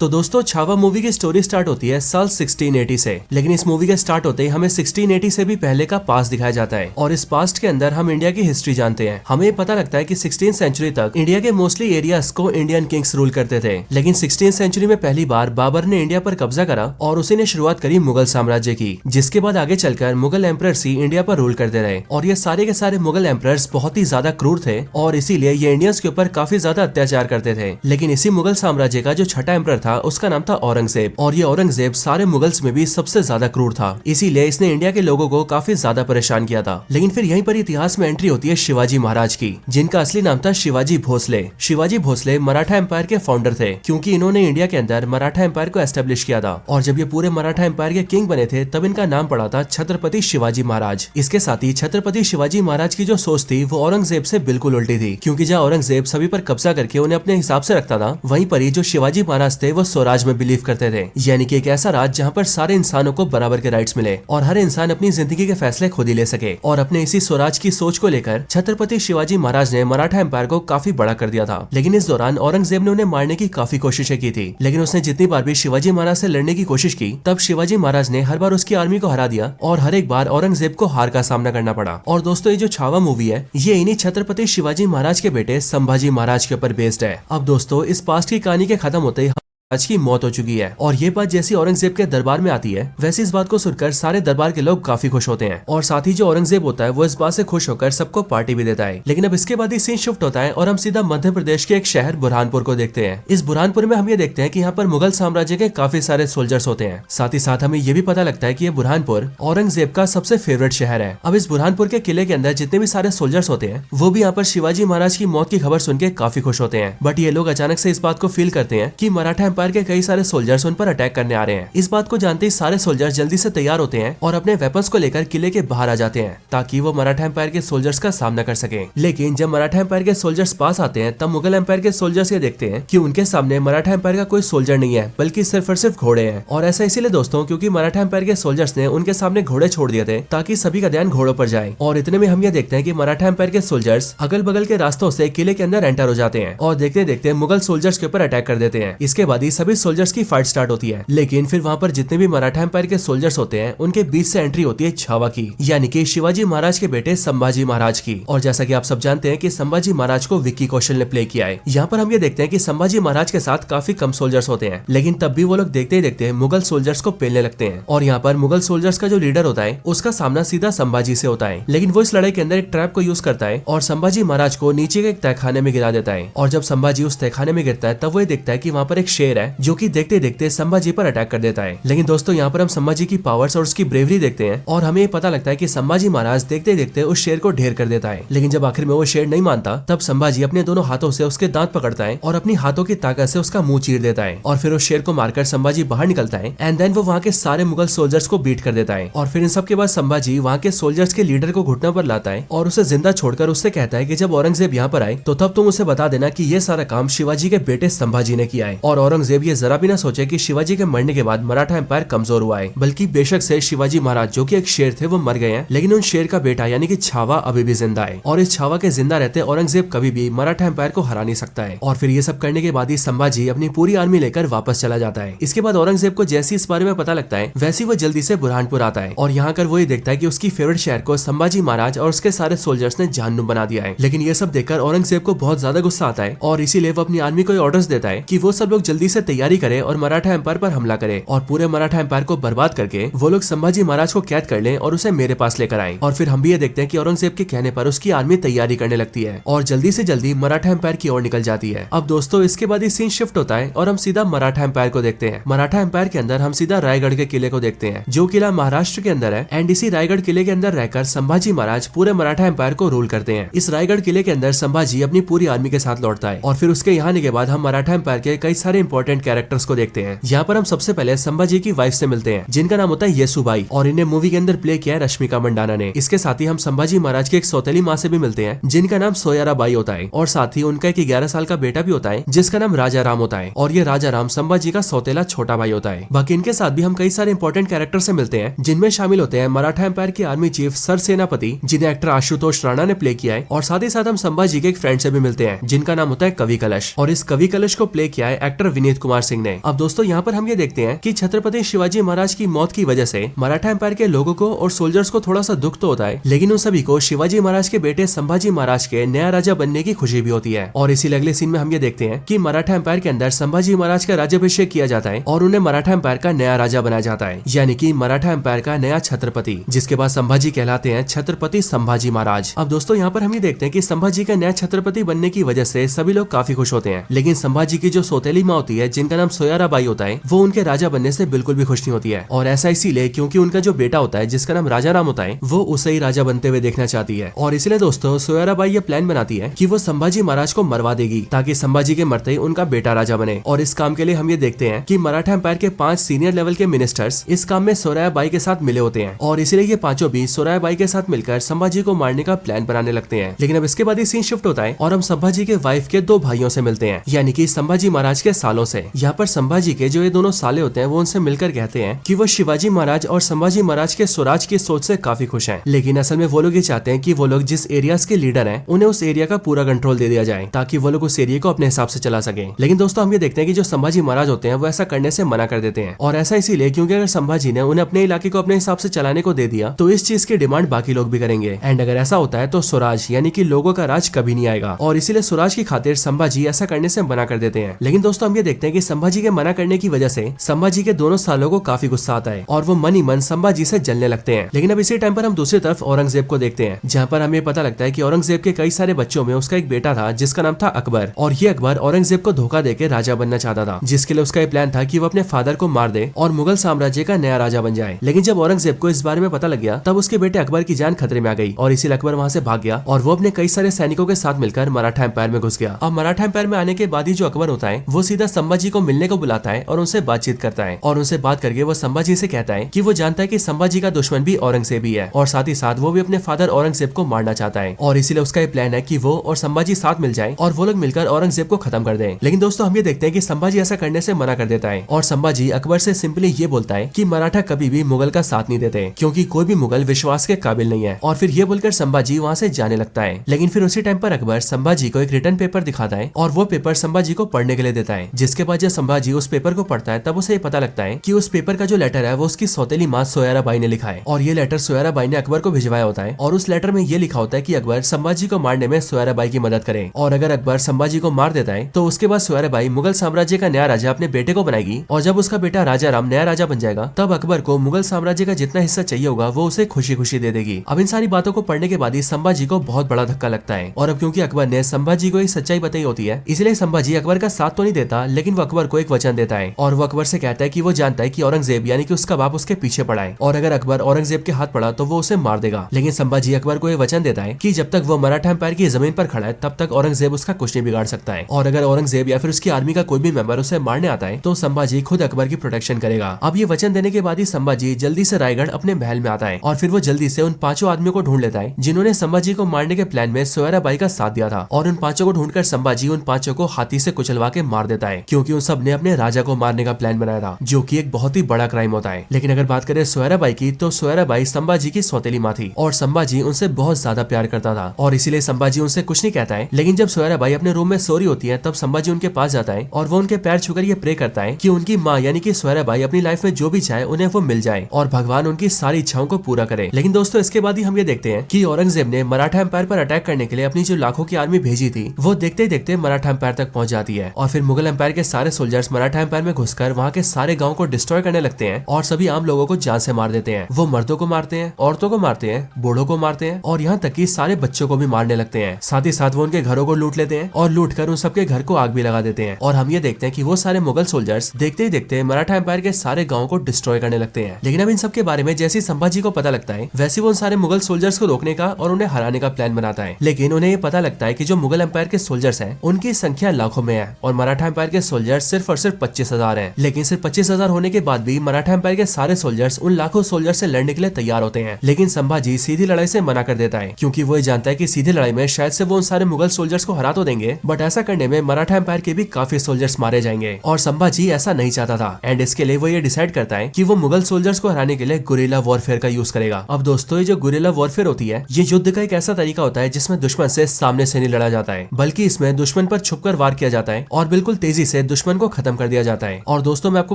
तो दोस्तों छावा मूवी की स्टोरी स्टार्ट होती है साल 1680 से, लेकिन इस मूवी के स्टार्ट होते ही हमें 1680 से भी पहले का पास्ट दिखाया जाता है और इस पास्ट के अंदर हम इंडिया की हिस्ट्री जानते हैं। हमें पता लगता है कि 16th सेंचुरी तक इंडिया के मोस्टली एरियाज को इंडियन किंग्स रूल करते थे, लेकिन 16th सेंचुरी में पहली बार बाबर ने इंडिया पर कब्जा करा और उसी ने शुरुआत करी मुगल साम्राज्य की, जिसके बाद आगे चलकर मुगल एम्परर्स ही इंडिया पर रूल करते रहे और ये सारे के सारे मुगल एम्परर्स बहुत ही ज्यादा क्रूर थे और इसीलिए ये इंडियंस के ऊपर काफी ज्यादा अत्याचार करते थे। लेकिन इसी मुगल साम्राज्य का जो छठा एम्परर था उसका नाम था औरंगजेब और ये औरंगजेब सारे मुगल्स में भी सबसे ज्यादा क्रूर था, इसीलिए इसने इंडिया के लोगों को काफी ज्यादा परेशान किया था। लेकिन फिर यहीं पर इतिहास में एंट्री होती है शिवाजी महाराज की, जिनका असली नाम था शिवाजी भोसले। शिवाजी भोसले मराठा एम्पायर के फाउंडर थे, क्योंकि इन्होंने इंडिया के अंदर मराठा एम्पायर को एस्टेब्लिश किया था और जब ये पूरे मराठा एम्पायर के किंग बने थे तब इनका नाम पड़ा था छत्रपति शिवाजी महाराज। इसके साथ ही छत्रपति शिवाजी महाराज की जो सोच थी वो औरंगजेब से बिल्कुल उल्टी थी, क्योंकि जहाँ औरंगजेब सभी पर कब्जा करके उन्हें अपने हिसाब से रखता था, वहीं पर ही जो शिवाजी महाराज थे वो स्वराज में बिलीव करते थे, यानी कि एक ऐसा राज जहाँ पर सारे इंसानों को बराबर के राइट्स मिले और हर इंसान अपनी जिंदगी के फैसले खुद ही ले सके। और अपने इसी स्वराज की सोच को लेकर छत्रपति शिवाजी महाराज ने मराठा एम्पायर को काफी बड़ा कर दिया था। लेकिन इस दौरान औरंगजेब ने उन्हें मारने की काफी कोशिशें की थी, लेकिन उसने जितनी बार भी शिवाजी महाराज से लड़ने की कोशिश की तब शिवाजी महाराज ने हर बार उसकी आर्मी को हरा दिया और हर एक बार औरंगजेब को हार का सामना करना पड़ा। और दोस्तों ये जो छावा मूवी है ये इन्हीं छत्रपति शिवाजी महाराज के बेटे संभाजी महाराज के ऊपर बेस्ड है। अब दोस्तों इस पास्ट की कहानी के खत्म होते ही आज की मौत हो चुकी है और ये बात जैसी औरंगजेब के दरबार में आती है वैसे इस बात को सुनकर सारे दरबार के लोग काफी खुश होते हैं और साथ ही जो औरंगजेब होता है वो इस बात से खुश होकर सबको पार्टी भी देता है। लेकिन अब इसके बाद ही सीन शिफ्ट होता है और हम सीधा मध्य प्रदेश के एक शहर बुरहानपुर को देखते हैं। इस बुरहानपुर में हम ये देखते हैं कि यहाँ पर मुगल साम्राज्य के काफी सारे सोल्जर्स होते हैं। साथ ही साथ हमें ये भी पता लगता है कि ये बुरहानपुर औरंगजेब का सबसे फेवरेट शहर है। अब इस बुरहानपुर के किले के अंदर जितने भी सारे सोल्जर्स होते हैं वो भी यहाँ पर शिवाजी महाराज की मौत की खबर सुन के काफी खुश होते हैं, बट ये लोग अचानक से इस बात को फील करते हैं कि मराठा एम्पायर के कई सारे सोल्जर्स उन पर अटैक करने आ रहे हैं। इस बात को जानते ही सारे सोल्जर्स जल्दी से तैयार होते हैं और अपने वेपन्स को लेकर किले के बाहर आ जाते हैं ताकि वो मराठा एम्पायर के सोल्जर्स का सामना कर सकें। लेकिन जब मराठा एम्पायर के सोल्जर्स पास आते हैं तब मुगल एम्पायर के सोल्जर्स ये देखते हैं कि उनके सामने मराठा एम्पायर का कोई सोल्जर नहीं है बल्कि सिर्फ और सिर्फ घोड़े हैं। और ऐसा इसीलिए दोस्तों क्योंकि मराठा एम्पायर के सोल्जर्स ने उनके सामने घोड़े छोड़ दिए थे ताकि सभी का ध्यान घोड़ों पर जाए। और इतने में हम ये देखते हैं कि मराठा एम्पायर के सोल्जर्स अगल बगल के रास्तों से किले के अंदर एंटर हो जाते हैं और देखते देखते मुगल सोल्जर्स के ऊपर अटैक कर देते हैं। इसके बाद ही सभी सोल्जर्स की फाइट स्टार्ट होती है, लेकिन फिर वहाँ पर जितने भी मराठा एम्पायर के सोल्जर्स होते हैं उनके बीच से एंट्री होती है छावा की, यानी कि शिवाजी महाराज के बेटे संभाजी महाराज की। और जैसा कि आप सब जानते हैं कि संभाजी महाराज को विक्की कौशल ने प्ले किया है। यहाँ पर हम ये देखते हैं कि संभाजी महाराज के साथ काफी कम सोल्जर्स होते हैं, लेकिन तब भी वो लोग देखते ही देखते मुगल सोल्जर्स को पेलने लगते हैं। और यहाँ पर मुगल सोल्जर्स का जो लीडर होता है उसका सामना सीधा संभाजी से होता है, लेकिन वो इस लड़ाई के अंदर एक ट्रैप को यूज करता है और संभाजी महाराज को नीचे के एक तहखाने में गिरा देता है। और जब संभाजी उस तहखाने में गिरता है तब वो देखता है कि वहाँ पर एक शेर है जो कि देखते देखते संभाजी पर अटैक कर देता है। लेकिन दोस्तों यहाँ पर हम संभाजी की पावर्स और उसकी ब्रेवरी देखते हैं और हमें पता लगता है कि संभाजी महाराज देखते देखते उस शेर को ढेर कर देता है। लेकिन जब आखिर में वो शेर नहीं मानता तब संभाजी अपने दोनों हाथों से उसके दांत पकड़ता है और अपनी हाथों की ताकत से उसका मुंह चीर देता है और फिर उस शेर को मारकर संभाजी बाहर निकलता है एंड देन वो वहाँ के सारे मुगल सोल्जर्स को बीट कर देता है। और फिर इन सब के बाद संभाजी वहाँ के सोल्जर्स के लीडर को घुटनों पर लाता है और उसे जिंदा छोड़कर उससे कहता है कि जब औरंगजेब यहाँ पर आए तो तब तुम उसे बता देना कि ये सारा काम शिवाजी के बेटे संभाजी ने किया है। और औरंगजेब ये जरा भी ना सोचे कि शिवाजी के मरने के बाद मराठा एम्पायर कमजोर हुआ है, बल्कि बेशक से शिवाजी महाराज जो कि एक शेर थे वो मर गए हैं, लेकिन उन शेर का बेटा यानी कि छावा अभी भी जिंदा है और इस छावा के जिंदा रहते औरंगजेब कभी भी मराठा एम्पायर को हरा नहीं सकता है। और फिर ये सब करने के बाद ही संभाजी अपनी पूरी आर्मी लेकर वापस चला जाता है। इसके बाद औरंगजेब को जैसे इस बारे में पता लगता है वैसे वो जल्दी से बुरहानपुर आता है और यहाँ कर वो ये देखता है कि उसकी फेवरेट शहर को संभाजी महाराज और उसके सारे सोल्जर्स ने जहन्नुम बना दिया है। लेकिन ये सब देखकर औरंगजेब को बहुत ज्यादा गुस्सा आता है और इसीलिए वो अपनी आर्मी को ऑर्डर्स देता है कि वो सब लोग जल्दी से तैयारी करे और मराठा एम्पायर पर हमला करे और पूरे मराठा एम्पायर को बर्बाद करके वो लोग संभाजी महाराज को कैद कर लें और उसे मेरे पास लेकर आए। और फिर हम भी ये देखते हैं कि औरंगजेब के कहने पर उसकी आर्मी तैयारी करने लगती है और जल्दी से जल्दी मराठा एम्पायर की ओर निकल जाती है। अब दोस्तों इसके बाद ही सीन शिफ्ट होता है और हम सीधा मराठा एम्पायर को देखते हैं। मराठा एम्पायर के अंदर हम सीधा रायगढ़ के किले को देखते हैं जो किला महाराष्ट्र के अंदर है एंड इसी रायगढ़ किले के अंदर रहकर संभाजी महाराज पूरे मराठा एम्पायर को रूल करते हैं। इस रायगढ़ किले के अंदर संभाजी अपनी पूरी आर्मी के साथ लौटता है और फिर उसके यहाँ आने के बाद हम मराठा एम्पायर के कई सारे इंपॉर्टेंट कैरेक्टर्स को देखते हैं। यहाँ पर हम सबसे पहले संभाजी की वाइफ से मिलते हैं जिनका नाम होता है येसुबाई और इन्हें मूवी के अंदर प्ले किया है रश्मिका मंडाना ने। इसके साथ ही हम संभाजी महाराज की एक सौतेली माँ से भी मिलते हैं जिनका नाम सोयारा बाई होता है और साथ ही उनका एक 11 साल का बेटा भी होता है जिसका नाम राजा राम होता है और ये राजा राम संभाजी का सौतेला छोटा भाई होता है। बाकी इनके साथ भी हम कई सारे इंपॉर्टेंट कैरेक्टर से मिलते हैं जिनमें शामिल होते हैं मराठा एम्पायर के आर्मी चीफ सर सेनापति जिन्हें एक्टर आशुतोष राणा ने प्ले किया है और साथ ही साथ हम संभाजी के एक फ्रेंड से भी मिलते हैं जिनका नाम होता है कवि कलश और इस कवि कलश को प्ले किया है एक्टर विनीत विनीत कुमार सिंह ने। अब दोस्तों यहाँ पर हम ये देखते हैं कि छत्रपति शिवाजी महाराज की मौत की वजह से मराठा एम्पायर के लोगों को और सोल्जर्स को थोड़ा सा दुख तो होता है, लेकिन उन सभी को शिवाजी महाराज के बेटे संभाजी महाराज के नया राजा बनने की खुशी भी होती है। और इसी अगले सीन में हम ये देखते हैं कि मराठा एम्पायर के अंदर संभाजी महाराज का राज्याभिषेक किया जाता है और उन्हें मराठा एम्पायर का नया राजा बनाया जाता है, यानी कि मराठा एम्पायर का नया छत्रपति, जिसके बाद संभाजी कहलाते हैं छत्रपति संभाजी महाराज। अब दोस्तों यहाँ पर हम ये देखते हैं कि संभाजी का नया छत्रपति बनने की वजह से सभी लोग काफी खुश होते हैं, लेकिन संभाजी की जो सौतेली माँ होती है जिनका नाम सोयाराबाई होता है, वो उनके राजा बनने से बिल्कुल भी खुश नहीं होती है। और ऐसा इसीलिए क्योंकि उनका जो बेटा होता है जिसका नाम राजा राम होता है, वो उसे ही राजा बनते हुए देखना चाहती है। और इसलिए दोस्तों सोयाराबाई ये प्लान बनाती है कि वो संभाजी महाराज को मरवा देगी ताकि संभाजी के मरते ही उनका बेटा राजा बने। और इस काम के लिए हम ये देखते हैं कि मराठा एम्पायर के 5 सीनियर लेवल के मिनिस्टर्स इस काम में सोरायाबाई के साथ मिले होते हैं और इसलिए ये पांचों भी सोरायाबाई के साथ मिलकर संभाजी को मारने का प्लान बनाने लगते हैं। लेकिन अब इसके बाद सीन शिफ्ट होता है और हम संभाजी के वाइफ के 2 भाइयों से मिलते हैं, यानी कि संभाजी महाराज के सालों से। यहाँ पर संभाजी के जो ये दोनों साले होते हैं वो उनसे मिलकर कहते हैं कि वो शिवाजी महाराज और संभाजी महाराज के स्वराज की सोच से काफी खुश हैं, लेकिन असल में वो लोग ये चाहते हैं कि वो लोग जिस एरियाज के लीडर हैं उन्हें उस एरिया का पूरा कंट्रोल दे दिया जाए ताकि वो लोग उस एरिया को अपने हिसाब से चला सके। लेकिन दोस्तों हम ये देखते हैं कि जो संभाजी महाराज होते हैं वो ऐसा करने से मना कर देते हैं, और ऐसा इसीलिए क्योंकि अगर संभाजी ने उन्हें अपने इलाके को अपने हिसाब से चलाने को दे दिया तो इस चीज की डिमांड बाकी लोग भी करेंगे, एंड अगर ऐसा होता है तो स्वराज यानी कि लोगों का राज कभी नहीं आएगा। और इसीलिए स्वराज की खातिर संभाजी ऐसा करने से मना कर देते हैं। लेकिन दोस्तों हम ये देखते हैं कि संभाजी के मना करने की वजह से संभाजी के दोनों सालों को काफी गुस्सा आता है और वो मन ही मन संभाजी से जलने लगते हैं। लेकिन अब इसी टाइम पर हम दूसरी तरफ औरंगजेब को देखते हैं, जहाँ पर हमें पता लगता है कि औरंगजेब के कई सारे बच्चों में उसका एक बेटा था जिसका नाम था अकबर, और ये अकबर औरंगजेब को धोखा देकर राजा बनना चाहता था, जिसके लिए उसका प्लान था कि वो अपने फादर को मार दे और मुगल साम्राज्य का नया राजा बन जाए। लेकिन जब औरंगजेब को इस बारे में पता लग गया तब उसके बेटे अकबर की जान खतरे में आ गई और इसीलिए अकबर वहाँ से भाग गया और वो अपने कई सारे सैनिकों के साथ मिलकर मराठा एम्पायर में घुस गया। अब मराठा एम्पायर में आने के बाद ही जो अकबर होता है वो सीधा संभाजी को मिलने को बुलाता है और उनसे बातचीत करता है, और उनसे बात करके वो संभाजी से कहता है कि वो जानता है कि संभाजी का दुश्मन भी औरंगजेब ही है और साथ ही साथ वो भी अपने फादर औरंगजेब को मारना चाहता है, और इसीलिए उसका ये प्लान है कि वो और संभाजी साथ मिल जाए और वो लोग मिलकर औरंगजेब को खत्म कर दें। लेकिन दोस्तों हम ये देखते हैं कि संभाजी ऐसा करने से मना कर देता है और संभाजी अकबर से सिंपली ये बोलता है कि मराठा कभी भी मुगल का साथ नहीं देते क्योंकि कोई भी मुगल विश्वास के काबिल नहीं है, और फिर ये बोलकर संभाजी वहाँ से जाने लगता है। लेकिन फिर उसी टाइम पर अकबर संभाजी को एक रिटर्न पेपर दिखाता है और वो पेपर संभाजी को पढ़ने के लिए देता है, जिसके बाद जब संभाजी उस पेपर को पढ़ता है तब उसे ये पता लगता है कि उस पेपर का जो लेटर है वो उसकी सौतेली माँ सोयाराबाई ने लिखा है, और ये लेटर सोयाराबाई ने अकबर को भिजवाया होता है, और उस लेटर में ये लिखा होता है कि अकबर संभाजी को मारने में सोयाराबाई की मदद करे, और अगर अकबर संभाजी को मार देता है तो उसके बाद सोयाराबाई मुगल साम्राज्य का नया राजा अपने बेटे को बनाएगी, और जब उसका बेटा राजा राम नया राजा बन जाएगा तब अकबर को मुगल साम्राज्य का जितना हिस्सा चाहिए होगा वो उसे खुशी खुशी दे देगी। अब इन सारी बातों को पढ़ने के बाद ही संभाजी को बहुत बड़ा धक्का लगता है, और अब क्योंकि अकबर ने संभाजी को एक सच्चाई बताई होती है इसलिए संभाजी अकबर का साथ तो नहीं देता, लेकिन वो अकबर को एक वचन देता है और वो अकबर से कहता है कि वो जानता है कि औरंगजेब यानी कि उसका बाप उसके पीछे पड़ा है और अगर अकबर औरंगजेब के हाथ पड़ा तो वो उसे मार देगा। लेकिन संभाजी अकबर को ये वचन देता है कि जब तक वो मराठा एम्पायर की जमीन पर खड़ा है तब तक औरंगजेब उसका कुछ नहीं बिगाड़ सकता है, और अगर औरंगजेब या फिर उसकी आर्मी का कोई भी मेंबर उसे मारने आता है तो संभाजी खुद अकबर की प्रोटेक्शन करेगा। अब ये वचन देने के बाद ही संभाजी जल्दी से रायगढ़ अपने महल में आता है और फिर वो जल्दी से उन 5 आदमियों को ढूंढ लेता है जिन्होंने संभाजी को मारने के प्लान में सोयाराबाई का साथ दिया था, और उन 5 को ढूंढकर संभाजी उन 5 को हाथी से कुचलवा के मार देता है क्योंकि उन सब ने अपने राजा को मारने का प्लान बनाया था, जो कि एक बहुत ही बड़ा क्राइम होता है। लेकिन अगर बात करें सोयाराबाई की तो सोयाराबाई संभाजी की सौतेली माँ थी और संभाजी उनसे बहुत ज्यादा प्यार करता था और इसीलिए संभाजी उनसे कुछ नहीं कहता है। लेकिन जब सोयाराबाई अपने रूम में सो रही होती है तब संभाजी उनके पास जाता है और वो उनके पैर छूकर ये प्रे करता है कि उनकी माँ यानी कि सोयाराबाई अपनी लाइफ में जो भी चाहे उन्हें वो मिल जाए और भगवान उनकी सारी इच्छाओं को पूरा करे। लेकिन दोस्तों इसके बाद ही हम ये देखते हैं कि औरंगजेब ने मराठा एम्पायर पर अटैक करने के लिए अपनी जो लाखों की आर्मी भेजी थी वो देखते ही देखते मराठा एम्पायर तक पहुंच जाती है, और फिर मुगल एम्पायर के सारे सोल्जर्स मराठा एम्पायर में घुसकर वहाँ के सारे गाँव को डिस्ट्रॉय करने लगते हैं और सभी आम लोगों को जान से मार देते हैं। वो मर्दों को मारते हैं, औरतों को मारते हैं, बूढ़ों को मारते हैं और यहाँ तक कि सारे बच्चों को भी मारने लगते हैं। साथ ही साथ वो उनके घरों को लूट लेते हैं और लूट कर उन सबके घर को आग भी लगा देते हैं। और हम ये देखते हैं कि वो सारे मुगल सोल्जर्स देखते ही देखते मराठा एम्पायर के सारे गाँव को डिस्ट्रॉय करने लगते हैं। लेकिन अब इन सब के बारे में जैसे संभाजी को पता लगता है वैसे वो उन सारे मुगल सोल्जर्स को रोकने का और उन्हें हराने का प्लान बनाता है। लेकिन उन्हें ये पता लगता है कि जो मुगल एम्पायर के सोल्जर्स हैं उनकी संख्या लाखों में है और मराठा एम्पायर के सोल्जर्स सिर्फ और सिर्फ 25,000 हैं। लेकिन सिर्फ 25,000 होने के बाद भी मराठा एम्पायर के सारे सोल्जर्स उन लाखों सोल्जर्स से लड़ने के लिए तैयार होते हैं। लेकिन संभाजी सीधी लड़ाई से मना कर देता है क्योंकि वो ये जानता है कि सीधी लड़ाई में शायद से वो उन सारे मुगल सोल्जर्स को हरा तो देंगे बट ऐसा करने में मराठा एम्पायर के भी काफी सोल्जर्स मारे जाएंगे और संभाजी ऐसा नहीं चाहता था एंड इसके लिए वो ये डिसाइड करता है कि वो मुगल सोल्जर्स को हराने के लिए गुरिल्ला वॉरफेयर का यूज करेगा। अब दोस्तों ये जो गुरिल्ला वॉरफेयर होती है ये युद्ध का एक ऐसा तरीका होता है जिसमें दुश्मन से सामने से नहीं लड़ा जाता है बल्कि इसमें दुश्मन पर छुपकर वार किया जाता है और बिल्कुल तेजी से से दुश्मन को खत्म कर दिया जाता है। और दोस्तों मैं आपको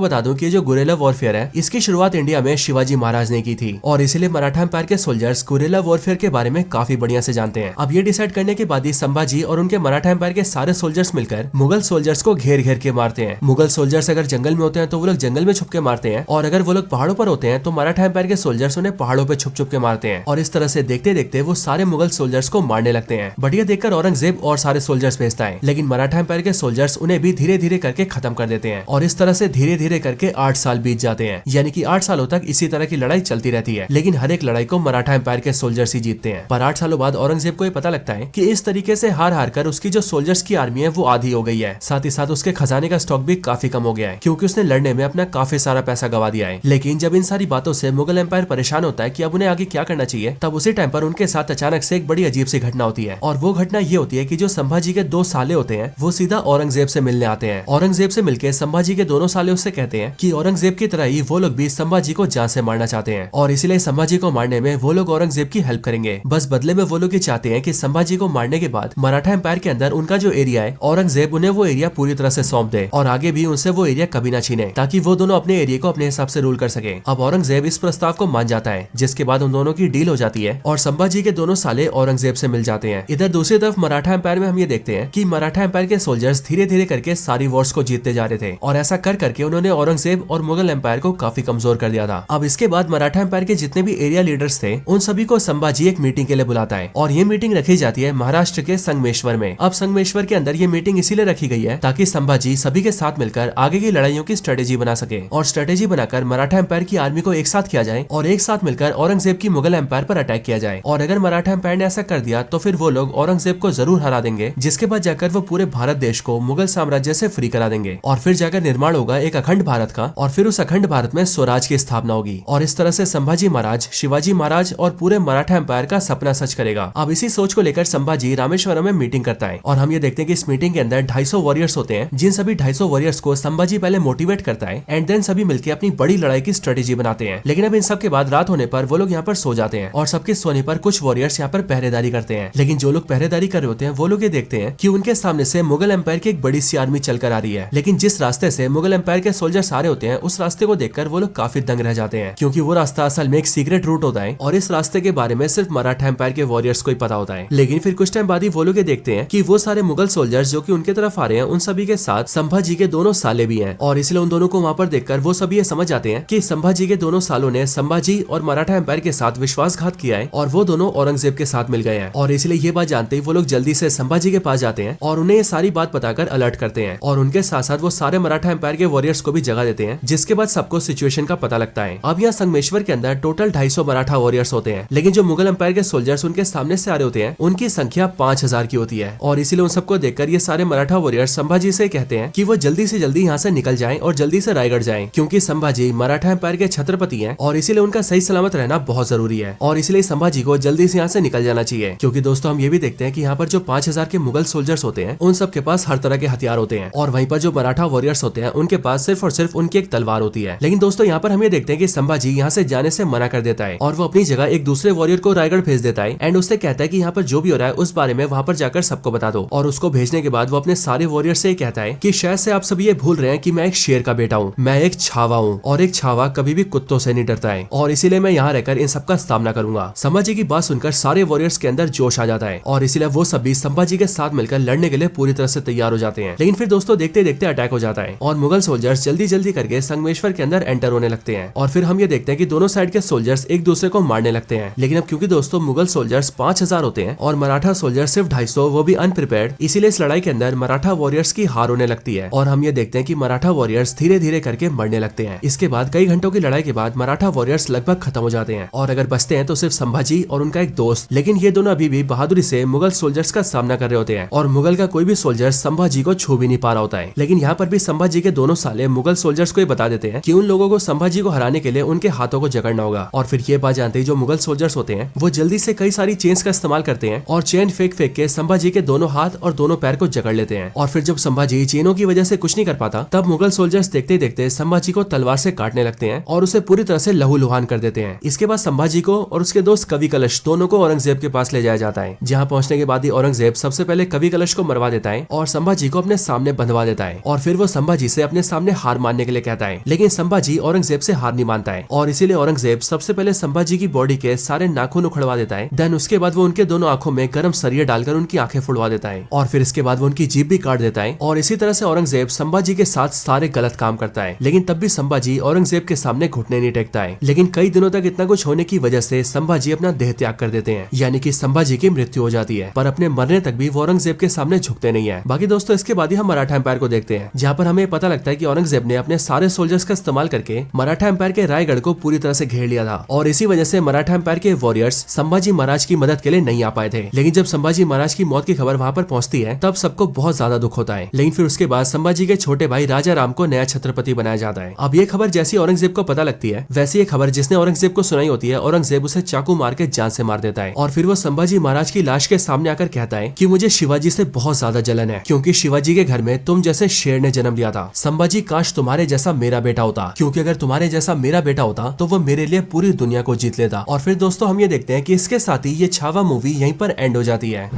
बता दूं कि जो गुरेला वॉरफेयर है इसकी शुरुआत इंडिया में शिवाजी महाराज ने की थी और इसीलिए मराठा एम्पायर के सोल्जर्स गुरेला वॉरफेयर के बारे में काफी बढ़िया से जानते हैं। अब ये डिसाइड करने के बाद ही संभाजी और उनके मराठा एम्पायर के सारे सोल्जर्स मिलकर मुगल सोल्जर्स को घेर घेर के मारते हैं। मुगल सोल्जर्स अगर जंगल में होते हैं तो वो लोग जंगल में छुप के मारते हैं और अगर वो लोग पहाड़ों पर होते हैं तो मराठा एम्पायर के सोल्जर्स उन्हें पहाड़ों पे छुप छुप के मारते हैं और इस तरह से देखते देखते वो सारे मुगल सोल्जर्स को मारने लगते हैं। बढ़िया देखकर औरंगजेब और सारे सोल्जर्स भेजता है, लेकिन मराठा एम्पायर के सोल्जर्स उन्हें भी धीरे धीरे करके खत्म कर देते हैं और इस तरह से धीरे धीरे करके 8 साल बीत जाते हैं। यानी कि 8 सालों तक इसी तरह की लड़ाई चलती रहती है, लेकिन हर एक लड़ाई को मराठा एम्पायर के सोल्जर्स ही जीतते हैं। पर 8 सालों बाद औरंगजेब को ये पता लगता है कि इस तरीके से हार हार कर उसकी जो सोल्जर्स की आर्मी है वो आधी हो गई है। साथ ही साथ उसके खजाने का स्टॉक भी काफी कम हो गया है क्योंकि उसने लड़ने में अपना काफी सारा पैसा गवा दिया है। लेकिन जब इन सारी बातों से मुगल एम्पायर परेशान होता है कि अब उन्हें आगे क्या करना चाहिए, तब उसी टाइम पर उनके साथ अचानक से एक बड़ी अजीब सी घटना होती है और वो घटना ये होती है कि जो संभाजी के 2 साले होते हैं वो सीधा औरंगजेब से मिलने आते हैं। औरंगजेब से मिलकर संभाजी के दोनों साले उससे कहते हैं कि औरंगजेब की तरह ही वो लोग भी संभाजी को जान से मारना चाहते हैं और इसीलिए संभाजी को मारने में वो लोग औरंगजेब की हेल्प करेंगे। बस बदले में वो लोग ये चाहते हैं कि संभाजी को मारने के बाद मराठा एम्पायर के अंदर उनका जो एरिया है औरंगजेब उन्हें वो एरिया पूरी तरह से सौंप दे और आगे भी उनसे वो एरिया कभी ना छीने, ताकि वो दोनों अपने एरिया को अपने हिसाब से रूल कर सके। अब औरंगजेब इस प्रस्ताव को मान जाता है, जिसके बाद उन दोनों की डील हो जाती है और संभाजी के दोनों साले औरंगजेब से मिल जाते हैं। इधर दूसरी तरफ मराठा एम्पायर में हम ये देखते हैं कि मराठा एम्पायर के सोल्जर्स धीरे धीरे करके सारी वॉर्स को जीतते जा रहे थे और ऐसा कर करके उन्होंने औरंगजेब और मुगल एम्पायर को काफी कमजोर कर दिया था। अब इसके बाद मराठा एम्पायर के जितने भी एरिया लीडर्स थे उन सभी को संभाजी एक मीटिंग के लिए बुलाता है और ये मीटिंग रखी जाती है महाराष्ट्र के संगमेश्वर में। अब संगमेश्वर के अंदर ये मीटिंग इसीलिए रखी गई है ताकि संभाजी सभी के साथ मिलकर आगे की लड़ाइयों की स्ट्रेटेजी बना सके और स्ट्रेटेजी बनाकर मराठा एम्पायर की आर्मी को एक साथ किया जाए और एक साथ मिलकर औरंगजेब की मुगल एम्पायर पर अटैक किया जाए। और अगर मराठा एम्पायर ने ऐसा कर दिया तो फिर वो लोग औरंगजेब को जरूर हरा देंगे, जिसके बाद जाकर वो पूरे भारत देश को मुगल साम्राज्य से फ्री करा देंगे और फिर जाकर निर्माण होगा एक अखंड भारत का और फिर उस अखंड भारत में स्वराज की स्थापना होगी और इस तरह से संभाजी महाराज, शिवाजी महाराज और पूरे मराठा एम्पायर का सपना सच करेगा। अब इसी सोच को लेकर संभाजी रामेश्वरम में मीटिंग करता है और हम ये देखते हैं कि इस मीटिंग के अंदर 250 वॉरियर्स होते हैं, जिन सभी 250 वॉरियर्स को संभाजी पहले मोटिवेट करता है एंड देन सभी मिलकर अपनी बड़ी लड़ाई की स्ट्रेटेजी बनाते हैं। लेकिन अब इन सब के बाद रात होने पर वो लोग यहाँ पर सो जाते हैं और सबके सोने पर कुछ वॉरियर्स यहाँ पर पहरेदारी करते हैं। लेकिन जो लोग पहरेदारी कर रहे होते हैं वो लोग ये देखते हैं कि उनके सामने से मुगल एम्पायर की एक बड़ी सी आर्मी चलकर आ रही है, लेकिन जिस रास्ते से मुगल एम्पायर के सोल्जर्स आ रहे होते हैं उस रास्ते को देखकर वो लोग काफी दंग रह जाते हैं, क्योंकि वो रास्ता असल में एक सीक्रेट रूट होता है और इस रास्ते के बारे में सिर्फ मराठा एम्पायर के वॉरियर्स को ही पता होता है। लेकिन फिर कुछ टाइम बाद ही वो लोग ये देखते हैं कि वो सारे मुगल सोल्जर्स जो कि उनके तरफ आ रहे हैं उन सभी के साथ संभाजी के दोनों साले भी हैं और इसलिए उन दोनों को वहाँ पर देखकर वो सभी ये समझ जाते हैं कि संभाजी के दोनों सालों ने संभाजी और मराठा एम्पायर के साथ विश्वासघात किया है और वो दोनों औरंगजेब के साथ मिल गए हैं। और इसलिए ये बात जानते ही वो लोग जल्दी से संभाजी के पास जाते हैं और उन्हें ये सारी बात बताकर अलर्ट करते हैं और उनके साथ साथ वो सारे मराठा एम्पायर के वॉरियर्स को भी जगह देते हैं, जिसके बाद सबको सिचुएशन का पता लगता है। अब यहाँ संगमेश्वर के अंदर टोटल 250 मराठा वॉरियर्स होते हैं, लेकिन जो मुगल एम्पायर के सोल्जर्स उनके सामने से आ रहे होते हैं उनकी संख्या 5000 की होती है और इसीलिए उन सबको देखकर ये सारे मराठा वॉरियर्स संभाजी से कहते हैं कि वो जल्दी से जल्दी यहाँ से निकल जाएं और जल्दी से रायगढ़ जाएं, क्योंकि संभाजी मराठा एम्पायर के छत्रपति हैं और इसीलिए उनका सही सलामत रहना बहुत जरूरी है और इसलिए संभाजी को जल्दी से यहाँ से निकल जाना चाहिए। क्योंकि दोस्तों हम ये भी देखते हैं कि यहाँ पर जो 5000 के मुगल सोल्जर्स होते हैं उन सब के पास हर तरह के हथियार होते हैं और वहीं पर जो मराठा वॉरियर्स होते हैं उनके पास सिर्फ और सिर्फ उनकी एक तलवार होती है। लेकिन दोस्तों यहाँ पर हम ये देखते हैं कि संभाजी यहाँ से जाने से मना कर देता है और वो अपनी जगह एक दूसरे वॉरियर को रायगढ़ भेज देता है एंड उससे कहता है कि यहाँ पर जो भी हो रहा है उस बारे में वहाँ पर जाकर सबको बता दो। और उसको भेजने के बाद वो अपने सारे वॉरियर से कहता है कि शायद से आप सभी ये भूल रहे हैं कि मैं एक शेर का बेटा हूँ, मैं एक छावा हूँ और एक छावा कभी भी कुत्तों से नहीं डरता है और इसीलिए मैं यहाँ रहकर इन सबका सामना करूंगा। संभाजी की बात सुनकर सारे वॉरियर्स के अंदर जोश आ जाता है और इसीलिए वो सभी संभाजी के साथ मिलकर लड़ने के लिए पूरी तरह से तैयार हो जाते हैं। लेकिन फिर दोस्तों देखते देखते अटैक हो जाता है और मुगल सोल्जर्स जल्दी जल्दी करके संगमेश्वर के अंदर एंटर होने लगते हैं और फिर हम ये देखते हैं कि दोनों साइड के सोल्जर्स एक दूसरे को मारने लगते हैं। लेकिन अब क्योंकि दोस्तों मुगल सोल्जर्स 5000 होते हैं और मराठा सोल्जर्स सिर्फ 250, वो भी अनप्रिपेयर्ड, इसीलिए इस लड़ाई के अंदर मराठा वॉरियर्स की हार होने लगती है और हम ये देखते हैं कि मराठा वॉरियर्स धीरे धीरे करके मरने लगते हैं। इसके बाद कई घंटों की लड़ाई के बाद मराठा वॉरियर्स लगभग खत्म हो जाते हैं और अगर बचते हैं तो सिर्फ संभाजी और उनका एक दोस्त। लेकिन ये दोनों अभी भी बहादुरी से मुगल सोल्जर्स का सामना कर रहे होते हैं और मुगल का कोई भी सोल्जर संभाजी को छू भी नहीं पा रहा होता है। लेकिन यहाँ पर भी संभाजी के दोनों साले मुगल सोल्जर्स को ये बता देते हैं कि उन लोगों को संभाजी को हराने के लिए उनके हाथों को जकड़ना होगा। और फिर ये बात जानते ही जो मुगल सोल्जर्स होते हैं वो जल्दी से कई सारी चेन्स का इस्तेमाल करते हैं और चेन फेंक फेंक के संभाजी के दोनों हाथ और दोनों पैर को जकड़ लेते हैं। और फिर जब संभाजी चेनों की वजह से कुछ नहीं कर पाता तब मुगल सोल्जर्स देखते देखते संभाजी को तलवार से काटने लगते हैं और उसे पूरी तरह से लहूलुहान कर देते हैं। इसके बाद संभाजी को और उसके दोस्त कवि कलश दोनों को औरंगजेब के पास ले जाया जाता है, जहाँ पहुंचने के बाद ही औरंगजेब सबसे पहले कवि कलश को मरवा देता है और संभाजी को अपने सामने बंधवा उखड़वा देता है और फिर वो संभाजी से अपने सामने हार मानने के लिए कहता है। लेकिन संभाजी औरंगजेब से हार नहीं मानता है और इसीलिए औरंगजेब सबसे पहले संभाजी की बॉडी के सारे नाखून उखड़वा देता है। देन उसके बाद वो उनके दोनों आंखों में गर्म सरिया डालकर उनकी आंखें फुड़वा देता है और फिर इसके बाद वो उनकी जीभ भी काट देता है। और इसी तरह से औरंगजेब संभाजी के साथ सारे गलत काम करता है, लेकिन तब भी संभाजी औरंगजेब के सामने घुटने नहीं टेकता है। लेकिन कई दिनों तक इतना कुछ होने की वजह से संभाजी अपना देह त्याग कर देते हैं, यानी कि संभाजी की मृत्यु हो जाती है। पर अपने मरने तक भी वो औरंगजेब के सामने झुकते नहीं है। बाकी दोस्तों इसके बाद ही हम मराठा एम्पायर को देखते हैं, जहाँ पर हमें पता लगता है कि औरंगजेब ने अपने सारे सोल्जर्स का इस्तेमाल करके मराठा एम्पायर के रायगढ़ को पूरी तरह से घेर लिया था और इसी वजह से मराठा एम्पायर के वॉरियर्स संभाजी महाराज की मदद के लिए नहीं आ पाए थे। लेकिन जब संभाजी महाराज की मौत की खबर वहाँ पर पहुँचती है तब सबको बहुत ज्यादा दुख होता है। लेकिन फिर उसके बाद संभाजी के छोटे भाई राजा राम को नया छत्रपति बनाया जाता है। अब ये खबर जैसी औरंगजेब को पता लगती है, वैसी ये खबर जिसने औरंगजेब को सुनाई होती है, औरंगजेब उसे चाकू मार के जान से मार देता है और फिर वो संभाजी महाराज की लाश के सामने आकर कहता है कि मुझे शिवाजी से बहुत ज्यादा जलन है, क्योंकि शिवाजी के घर में तुम जैसे शेर ने जन्म लिया था। संभाजी काश तुम्हारे जैसा मेरा बेटा होता, क्योंकि अगर तुम्हारे जैसा मेरा बेटा होता तो वो मेरे लिए पूरी दुनिया को जीत लेता। और फिर दोस्तों हम ये देखते हैं कि इसके साथ ही ये छावा मूवी यहीं पर एंड हो जाती है।